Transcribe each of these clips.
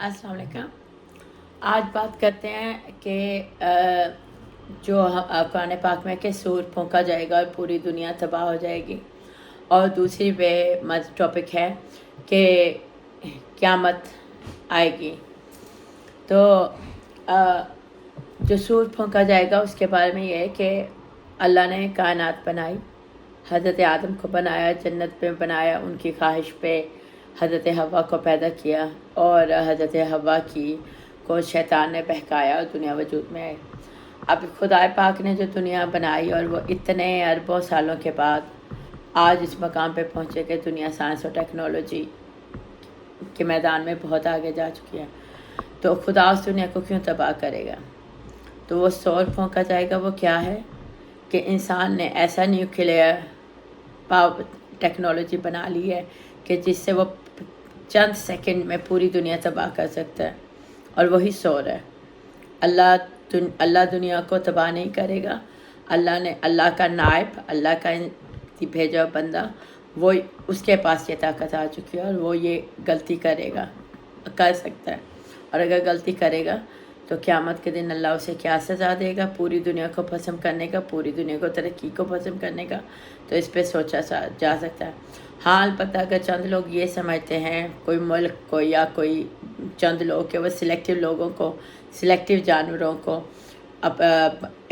अस्सलाम वालेकुम। आज बात करते हैं कि जो कुरान पाक में कि सूर फूंका जाएगा और पूरी दुनिया तबाह हो जाएगी, और दूसरी टॉपिक है कि क़यामत आएगी। तो जो सूर फूंका जाएगा उसके बारे में ये है कि अल्लाह ने कायनात बनाई, हज़रत आदम को बनाया, जन्नत में बनाया, उनकी ख्वाहिश पे हज़रत हवा को पैदा किया और हज़रत हवा को शैतान ने बहकाया और दुनिया वजूद में आई। अब खुदा पाक ने जो दुनिया बनाई और वो इतने अरबों सालों के बाद आज इस मकाम पे पहुँचे कि दुनिया साइंस और टेक्नोलॉजी के मैदान में बहुत आगे जा चुकी है। तो खुदा उस दुनिया को क्यों तबाह करेगा? तो वो सूर फूंका जाएगा। वो क्या है कि इंसान ने ऐसा न्यूक्लियर पावर टेक्नोलॉजी बना ली है कि जिससे वो चंद सेकंड में पूरी दुनिया तबाह कर सकता है, और वही सूर है। अल्लाह दुनिया को तबाह नहीं करेगा। अल्लाह का नायब, अल्लाह का भेजा बंदा, वो उसके पास ये ताकत आ चुकी है और वो ये गलती कर सकता है। और अगर गलती करेगा तो क़यामत के दिन अल्लाह उसे क्या सज़ा देगा? पूरी दुनिया को भस्म करने का, पूरी दुनिया को तरक्की को भस्म करने का। तो इस पे सोचा जा सकता है। हाँ, अलबत्ता अगर चंद लोग ये समझते हैं, कोई मुल्क को या कोई चंद लोग, कि वो सिलेक्टिव लोगों को, सिलेक्टिव जानवरों को अब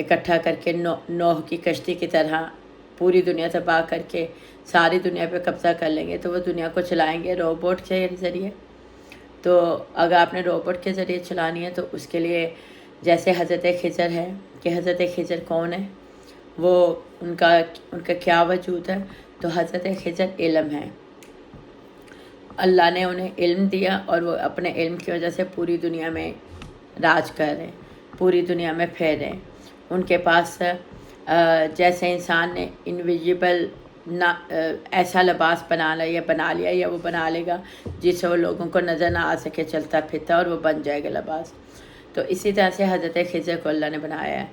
इकट्ठा करके नूह की कश्ती की तरह पूरी दुनिया तबाह करके सारी दुनिया पे कब्ज़ा कर लेंगे, तो वो दुनिया को चलाएंगे रोबोट के ज़रिए। तो अगर आपने रोबोट के ज़रिए चलानी है तो उसके लिए जैसे हज़रत खिज़र है कि हज़रत खिज़र कौन है, वो उनका क्या वजूद है? तो हज़रत खिज़र इल्म है। अल्लाह ने उन्हें इल्म दिया और वो अपने इल्म की वजह से पूरी दुनिया में राज कर रहे हैं, पूरी दुनिया में फैल रहे हैं। उनके पास जैसे इंसान ने इनविजिबल ऐसा लिबास बना लिया या वो बना लेगा जिससे वो लोगों को नज़र ना आ सके चलता फिरता, और वो बन जाएगा लिबास। तो इसी तरह से हज़रत खिज़र को अल्लाह ने बनाया है।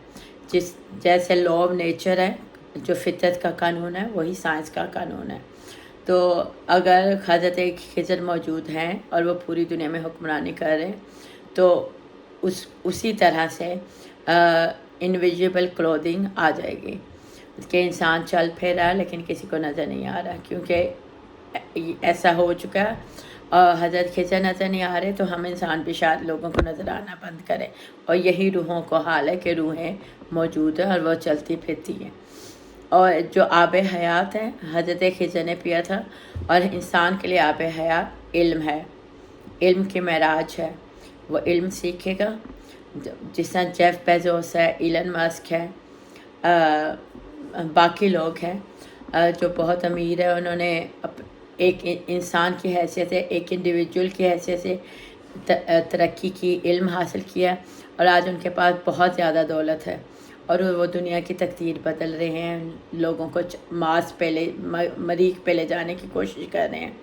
जैसे लॉ ऑफ नेचर है, जो फितरत का कानून है, वही साइंस का कानून है। तो अगर हज़रत खिज़र मौजूद हैं और वो पूरी दुनिया में हुक्मरानी कर रहे हैं, तो उसी तरह से इनविजिबल क्लोथिंग आ जाएगी कि इंसान चल फिर रहा है लेकिन किसी को नज़र नहीं आ रहा, क्योंकि ऐसा हो चुका है। और हज़रत खिज़र नज़र नहीं आ रहे तो हम इंसान भी शायद लोगों को नज़र आना बंद करें। और यही रूहों को हाल है कि रूहें मौजूद हैं और वो चलती फिरती हैं। और जो आब हयात है हज़रत खिज़र ने पिया था, और इंसान के लिए आब हयात इल्म है, इल्म की महराज है। वो इल्म सीखेगा। जिस तरह जेफ बेज़ोस है, इलन मस्क है, बाकी लोग हैं जो बहुत अमीर है, उन्होंने एक इंसान की हैसियत से, एक इंडिविजुअल की हैसियत से तरक्की की, इल्म हासिल किया, और आज उनके पास बहुत ज़्यादा दौलत है और वो दुनिया की तकदीर बदल रहे हैं, लोगों को मरीख पे ले जाने की कोशिश कर रहे हैं।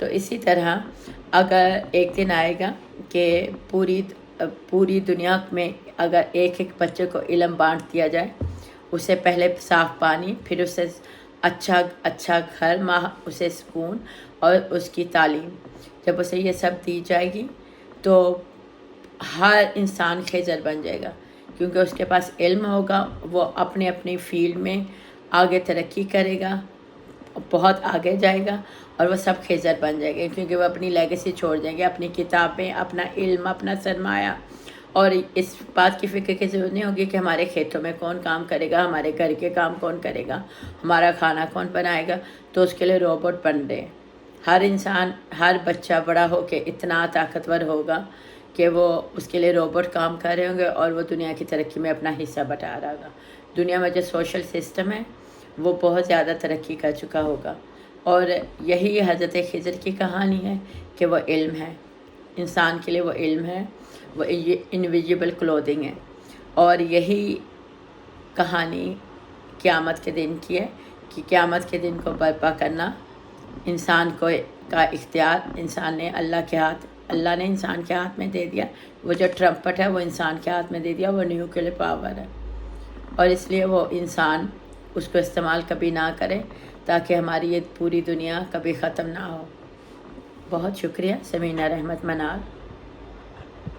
तो इसी तरह अगर एक दिन आएगा कि पूरी दुनिया में अगर एक एक बच्चे को इल्म बांट दिया जाए, उसे पहले साफ़ पानी, फिर उसे अच्छा घर, उसे सुकून और उसकी तालीम, जब उसे ये सब दी जाएगी तो हर इंसान खिज़र बन जाएगा, क्योंकि उसके पास इल्म होगा। वो अपनी अपनी फील्ड में आगे तरक्की करेगा, बहुत आगे जाएगा, और वो सब खिज़र बन जाएंगे, क्योंकि वो अपनी लेगेसी छोड़ देंगे, अपनी किताबें, अपना इल्म, अपना सरमाया। और इस बात की फ़िक्र की ज़रूरत नहीं होगी कि हमारे खेतों में कौन काम करेगा, हमारे घर के काम कौन करेगा, हमारा खाना कौन बनाएगा। तो उसके लिए रोबोट बन रहे हैं। हर इंसान, हर बच्चा बड़ा हो के इतना ताकतवर होगा कि वो उसके लिए रोबोट काम कर रहे होंगे और वो दुनिया की तरक्की में अपना हिस्सा बटा रहा होगा। दुनिया में जो सोशल सिस्टम है वो बहुत ज़्यादा तरक्की कर चुका होगा। और यही हज़रत खिज़र की कहानी है कि वो इल्म है, इंसान के लिए वो इल्म है, वो इनविजिबल क्लोथिंग है। और यही कहानी क़यामत के दिन की है कि क़यामत के दिन को बर्पा करना इंसान का इख्तियार अल्लाह ने इंसान के हाथ में दे दिया। वो जो ट्रम्पट है वो इंसान के हाथ में दे दिया, वो न्यूक्लियर पावर है, और इसलिए वो इंसान उसको इस्तेमाल कभी ना करे ताकि हमारी ये पूरी दुनिया कभी ख़त्म ना हो। बहुत शुक्रिया। समीना रहमत मनार।